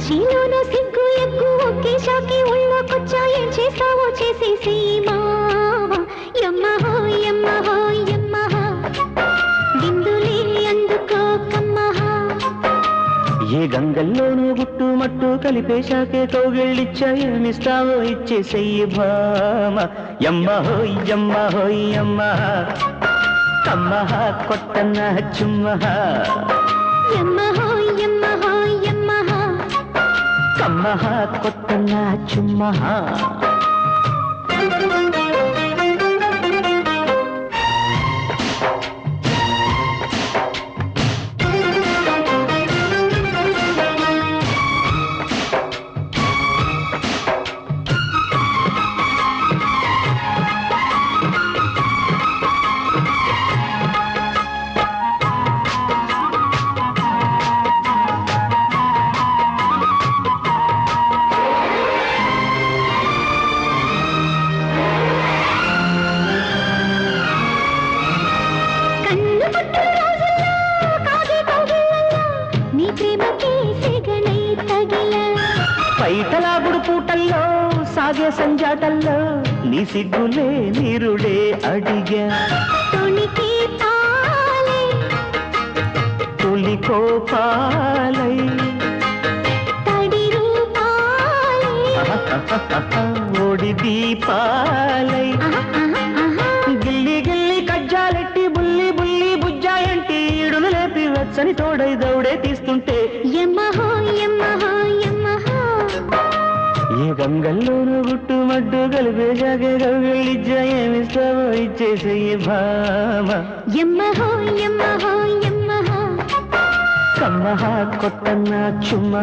కాశీలోన సిగ్గు ఎగ్గు ఒకే షాకి ఉళ్ళోకొచ్చా ఏం చేస్తావో చేసేసి మావా యమ్మ హో యమ్మ హో యమ్మ బిందులే అందుకో కమ్మ ఏ గంగల్లోనూ గుట్టు మట్టు కలిపేశాకే కౌగిళ్ళిచ్చా ఏమిస్తావో ఇచ్చేసెయ్యి భామ యమ్మ హోయ్ యమ్మ హోయ్ యమ్మ కమ్మ కొట్టన్న చుమ్మ యమ్మ హో యమ్మ హో యమ్మ కమ్మ కొట్టన్న చుమ్మ పైటలాగుడు పూటల్లో సాగే సంజాటల్లో నీ సిగ్గులే నీరుడే అడిగా తొలి కోపాలై ఓడి దీపాలై గిల్లి గిల్లి కజ్జాలెట్టి బుల్లి బుల్లి బుజ్జాయంటి ఈడును లేపి వెచ్చని తోడై దౌడే తీస్తుంటే ఏ గంగల్లోనూ గుట్టు మడ్డు కలిపేశాకే కౌగిళ్ళిచ్చా ఏమిస్తావో ఇచ్చేసెయ్యి భామ కమ్మ కొట్టన్న చుమ్మ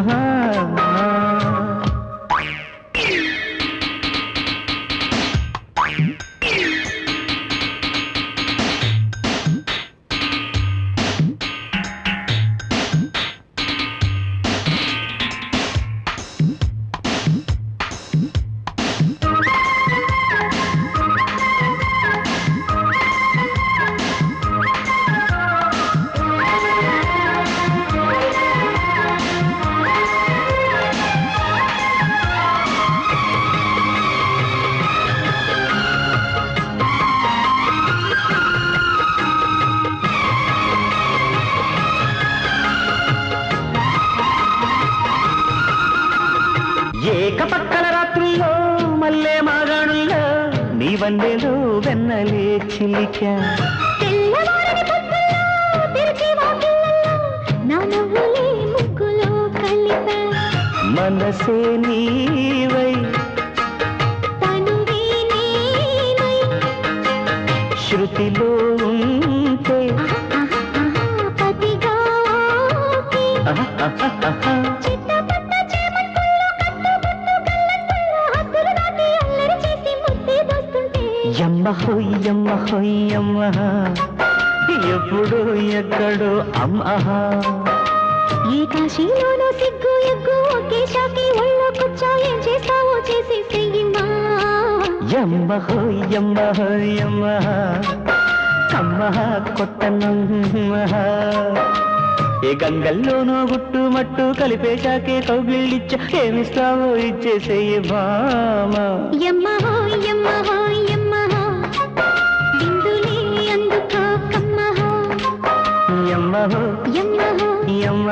ఏకపక్కల రాత్రుల్లో మల్లె మాగాణుల్లో నీ వన్నెలో వెన్నలే చిలిక మనసే నీవై శృతిలో ఉంటే యమ్మ హోయ్ యమ్మ హోయ్ యమ్మ ఎప్పుడు ఎక్కడో అమ్మ ఏ కాశీలోనో సిగ్గు ఎగ్గు ఒకే షాకి ఒళ్ళోకొచ్చా ఏం చేస్తావో చేసేసెయ్యి యమ్మ హోయ్ యమ్మ హోయ్ యమ్మ కమ్మ కొట్టనమ్మ ఏ గంగల్లోనూ గుట్టు మట్టు కలిపేశాకే కౌగిళ్ళిచ్చా ఏమిస్తావో ఇచ్చేసెయ్యి భామ యమ్మ హోయ్ యమ్మ హోయ్ యమ్మ బిందులే అందుకో కమ్మ యమ్మ యమ్మ యమ్మ